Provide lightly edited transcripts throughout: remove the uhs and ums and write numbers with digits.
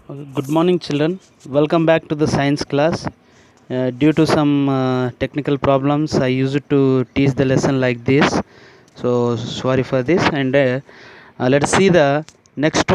Good morning, children. Welcome back to the science class. Due to some technical problems, I used to teach the lesson like this. So, sorry for this. And let's see the next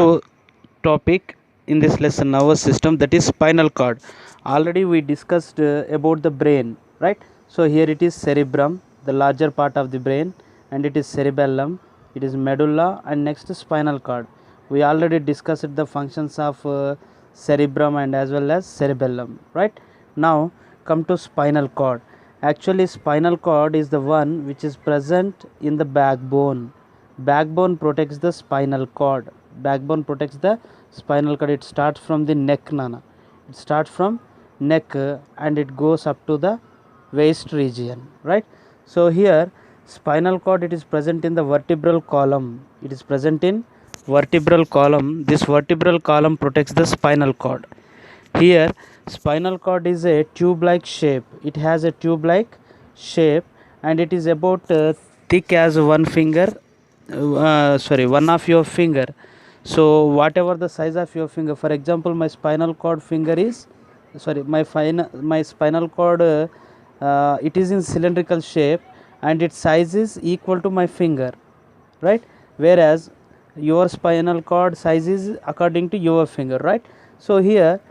topic in this lesson, nervous system, that is spinal cord. Already we discussed about the brain, right? So, here it is cerebrum, the larger part of the brain, and it is cerebellum, it is medulla, and next spinal cord. We already discussed the functions of cerebrum and as well as cerebellum, right? Now come to spinal cord. Actually, spinal cord is the one which is present in the backbone. Backbone protects the spinal cord. Backbone protects the spinal cord. It starts from the neck, nana. It starts from neck and it goes up to the waist region, right? So here spinal cord, it is present in the vertebral column. It is present in vertebral column. This vertebral column protects the spinal cord. Here spinal cord is a tube like shape. It has a tube like shape and it is about thick as one finger, one of your finger. So whatever the size of your finger, for example my spinal cord finger is my spinal cord it is in cylindrical shape and its size is equal to my finger, right? Whereas your spinal cord size is according to your finger, right? So here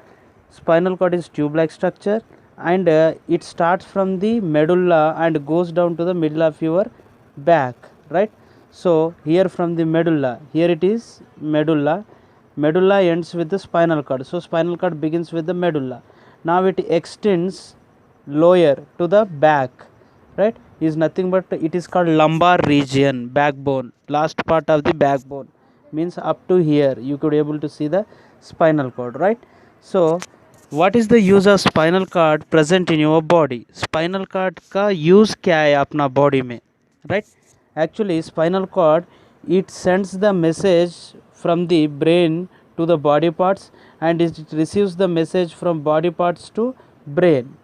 spinal cord is tube like structure and it starts from the medulla and goes down to the middle of your back, right? So here from the medulla, here it is medulla, medulla ends with the spinal cord. So spinal cord begins with the medulla. Now it extends lower to the back, right? Is nothing but it is called lumbar region, backbone, last part of the backbone, means up to here you could able to see the spinal cord, right? So what is the use of spinal cord present in your body? Spinal cord का use क्या है अपना body में, right? Actually spinal cord, it sends the message from the brain to the body parts and it receives the message from body parts to brain.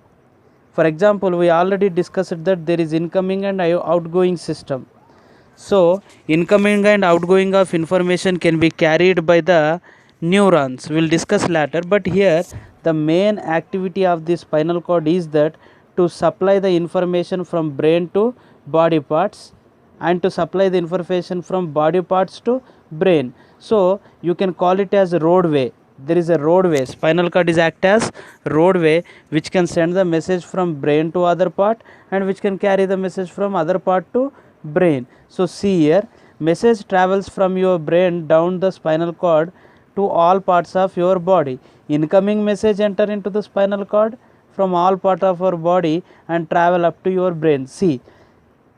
For example, we already discussed that there is incoming and outgoing system. So incoming and outgoing of information can be carried by the neurons. We will discuss later, but here the main activity of the spinal cord is that to supply the information from brain to body parts and to supply the information from body parts to brain. So you can call it as a roadway. There is a roadway. Spinal cord is act as roadway which can send the message from brain to other part and which can carry the message from other part to brain. So see here, message travels from your brain down the spinal cord to all parts of your body. Incoming message enter into the spinal cord from all part of our body and travel up to your brain. See,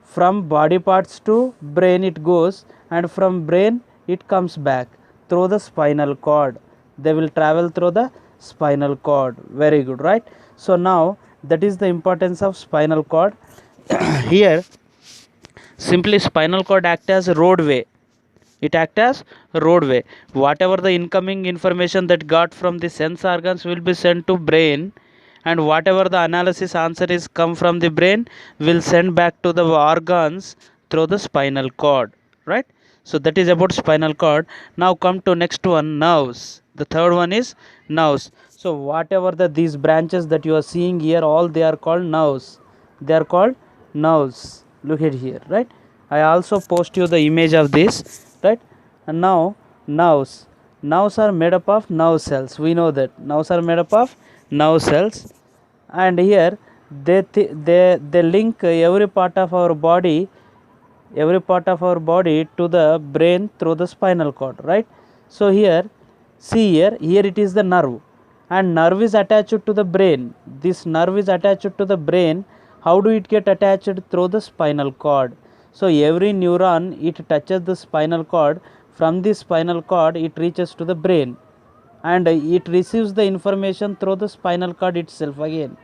from body parts to brain it goes and from brain it comes back through the spinal cord. They will travel through the spinal cord. Very good, right? So now that is the importance of spinal cord. Here simply spinal cord act as roadway. It act as roadway. Whatever the incoming information that got from the sense organs will be sent to brain and whatever the analysis answer is come from the brain will send back to the organs through the spinal cord, right? So that is about spinal cord. Now come to next one, nerves. The third one is nerves. So whatever these branches that you are seeing here, all they are called nerves. They are called nerves. Look at here, right? I also post you the image of this, right? And now nerves. Nerves are made up of nerve cells. We know that nerves are made up of nerve cells, and here they link every part of our body to the brain through the spinal cord, right? So here see here it is the nerve and nerve is attached to the brain. This nerve is attached to the brain. How do it get attached? Through the spinal cord. So every neuron it touches the spinal cord. From the spinal cord it reaches to the brain and it receives the information through the spinal cord itself again,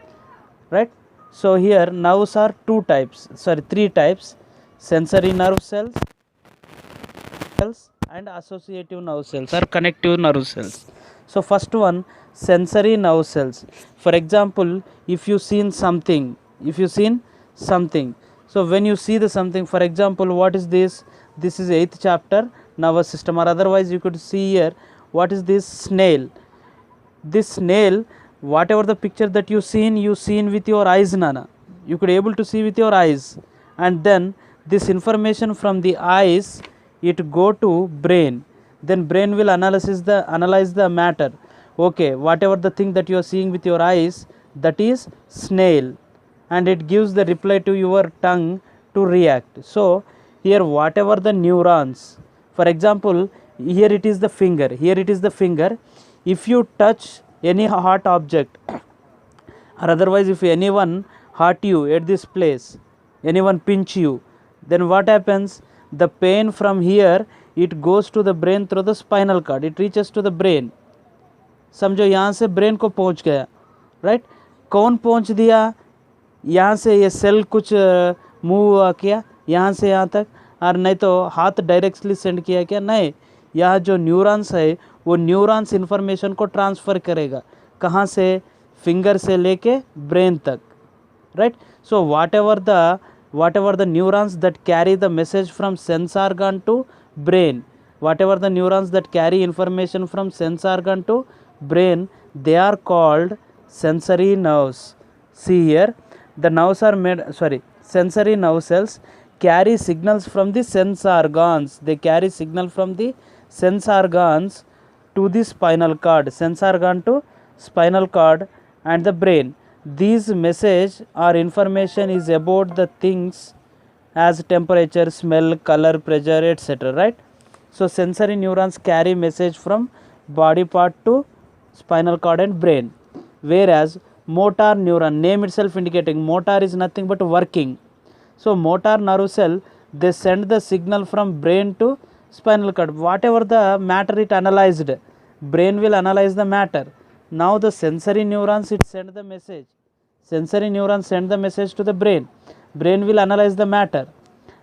right? So here nerves are three types: sensory nerve cells and associative nerve cells or connective nerve cells. So first one, sensory nerve cells. For example, if you seen something, so when you see the something, for example, what is this? This is 8th chapter, nervous system, or otherwise you could see here, what is this? Snail. this snail, whatever the picture that you seen with your eyes, Nana, you could able to see with your eyes, and then this information from the eyes, it go to brain, then brain will analyze the matter. Okay, whatever the thing that you are seeing with your eyes, that is snail, and it gives the reply to your tongue to react. So here whatever the neurons, for example, here it is the finger, here it is the finger, if you touch any hot object, or otherwise if anyone hurt you at this place, anyone pinch you, then what happens, the pain from here, it goes to the brain through the spinal cord, it reaches to the brain. समझो यहाँ से brain को पहुँच गया, right, कौन पहुँच दिया, यहाँ से ये सेल कुछ मूव किया यहाँ से यहाँ तक, और नहीं तो हाथ डायरेक्टली सेंड किया क्या, नहीं, यहाँ जो न्यूरॉन्स है वो न्यूरॉन्स इन्फॉर्मेशन को ट्रांसफ़र करेगा, कहाँ से, फिंगर से लेके ब्रेन तक, right. So whatever the neurons that carry the message from sense organ to brain, whatever the neurons that carry information from sense organ to brain, they are called sensory nerves. See here, the nerves are sensory nerve cells carry signals from the sense organs, they carry signal from the sense organs to the spinal cord, sense organ to spinal cord and the brain. These message or information is about the things as temperature, smell, color, pressure, etc., right. So sensory neurons carry message from body part to spinal cord and brain, whereas motor neuron, name itself indicating motor is nothing but working. So motor nerve cell, they send the signal from brain to spinal cord, whatever the matter it analyzed, brain will analyze the matter. Now the sensory neurons, it send the message, sensory neurons send the message to the brain, brain will analyze the matter,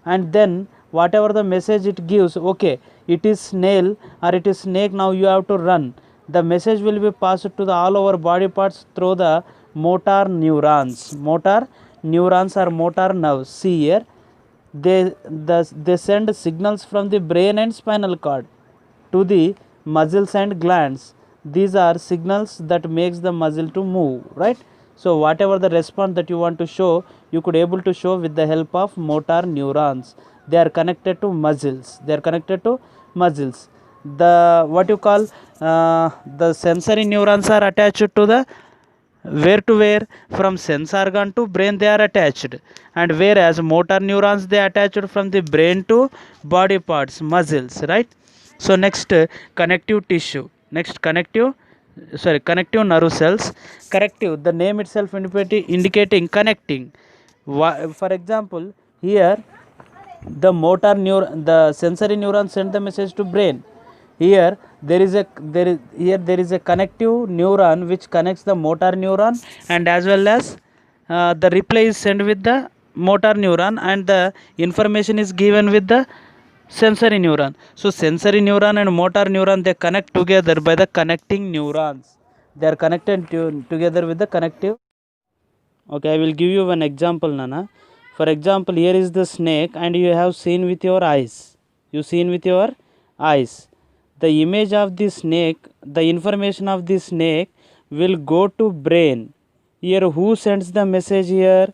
and then whatever the message it gives, okay, it is snail or it is snake, now you have to run, the message will be passed to the all over body parts through the motor neurons or motor nerves. See here, they send signals from the brain and spinal cord to the muscles and glands. These are signals that makes the muscle to move, right. So whatever the response that you want to show, you could able to show with the help of motor neurons. They are connected to muscles, the what you call the sensory neurons are attached to the where from sense organ to brain, they are attached, and whereas motor neurons, they attached from the brain to body parts, muscles, right. So next connective tissue, connective nerve cells. Connective, the name itself indicating connecting. For example, here the sensory neuron send the message to brain. Here there is a connective neuron which connects the motor neuron, and as well as the reply is sent with the motor neuron, and the information is given with the sensory neuron. So sensory neuron and motor neuron, they connect together by the connecting neurons. They are connected together with the connective. Okay, I will give you one example, Nana. For example, here is the snake and you have seen with your eyes. The image of the snake, the information of the snake will go to brain. Here who sends the message here?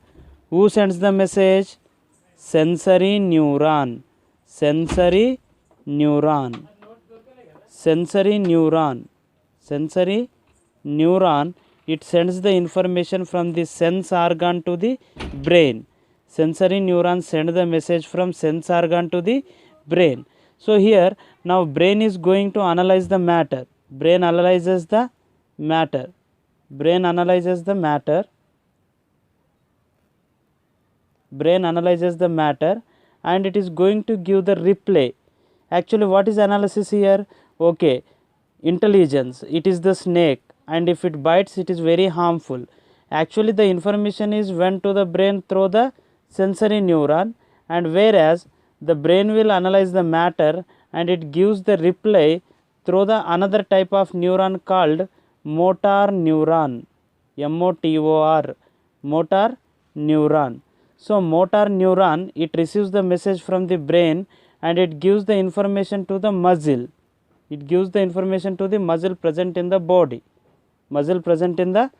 Sensory neuron. It sends the information from the sense organ to the brain. Sensory neurons send the message from sense organ to the brain. So here now brain is going to analyze the matter. Brain analyzes the matter, and it is going to give the replay. Actually, what is analysis here? Okay, intelligence, it is the snake, and if it bites, it is very harmful. Actually, the information is went to the brain through the sensory neuron, and whereas the brain will analyze the matter and it gives the reply through the another type of neuron called motor neuron, motor neuron. So motor neuron, it receives the message from the brain and it gives the information to the muscle. Present in the body. muscle present in the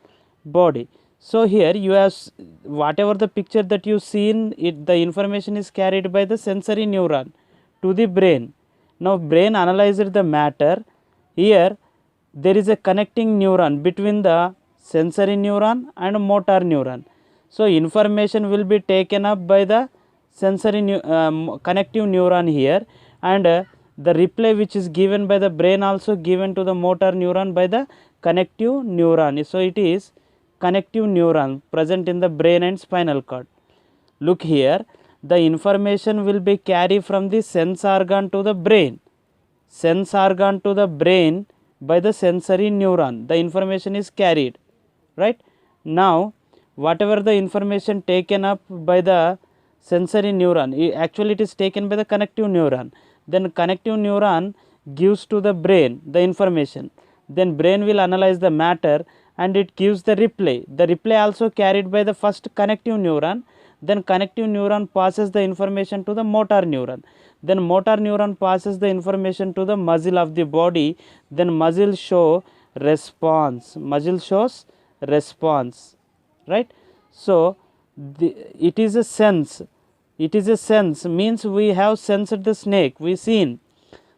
body. So here you have whatever the picture that you seen, the information is carried by the sensory neuron to the brain. Now brain analyzed the matter. Here there is a connecting neuron between the sensory neuron and motor neuron. So information will be taken up by the sensory connective neuron here, and the replay which is given by the brain also given to the motor neuron by the connective neuron. So it is connective neuron present in the brain and spinal cord. Look here, the information will be carried from the sense organ to the brain. Sense organ to the brain by the sensory neuron. The information is carried, right? Now, whatever the information taken up by the sensory neuron, actually it is taken by the connective neuron. Then connective neuron gives to the brain the information. Then brain will analyze the matter and it gives the replay. The replay also carried by the first connective neuron. Then connective neuron passes the information to the motor neuron. Then motor neuron passes the information to the muscle of the body. Then muscle show response. Muscle shows response, right? So it is a sense. It is a sense means we have sensed the snake. We seen.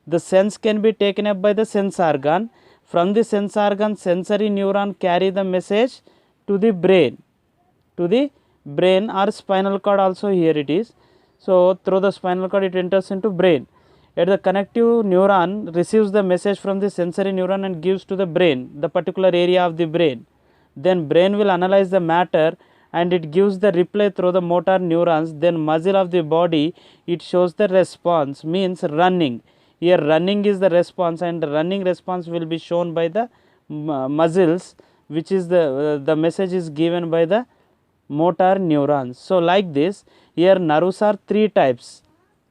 The sense can be taken up by the sense organ. From the sense organ, sensory neuron carry the message to the brain. To the brain or spinal cord also here it is. So through the spinal cord it enters into brain. At the connective neuron receives the message from the sensory neuron and gives to the brain, the particular area of the brain. Then brain will analyze the matter and it gives the replay through the motor neurons. Then muscle of the body, it shows the response, means running. Here running is the response, and the running response will be shown by the muscles, which is the message is given by the motor neurons. So like this, here nerves are three types: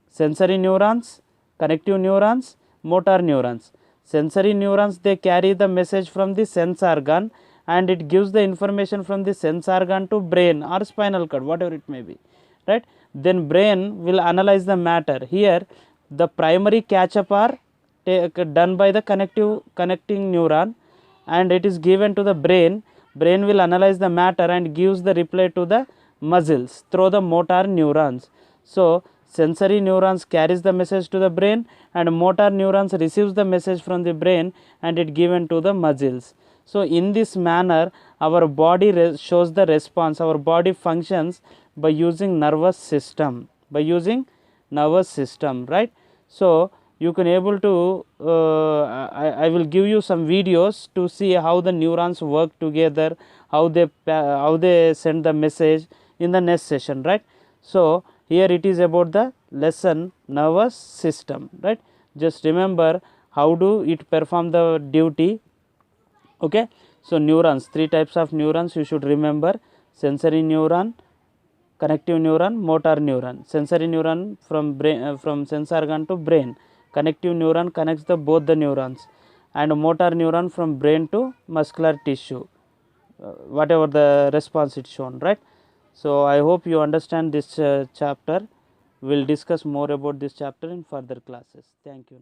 sensory neurons, connective neurons, motor neurons. Sensory neurons, they carry the message from the sense organ and it gives the information from the sense organ to brain or spinal cord, whatever it may be, right? Then brain will analyze the matter. Here the primary catch up are done by the connecting neuron and it is given to the brain. Brain will analyze the matter and gives the reply to the muscles through the motor neurons. So sensory neurons carries the message to the brain and motor neurons receives the message from the brain and it given to the muscles. So in this manner our body shows the response. Our body functions by using nervous system, right? So you can able to I will give you some videos to see how the neurons work together, how they send the message in the next session, right? So here it is about the lesson nervous system, right? Just remember how do it perform the duty. Okay, so neurons, three types of neurons you should remember: sensory neuron, connective neuron, motor neuron. Sensory neuron from brain, from sense organ to brain. Connective neuron connects both the neurons, and motor neuron from brain to muscular tissue, whatever the response it's shown, right? So I hope you understand this chapter. We'll discuss more about this chapter in further classes. Thank you.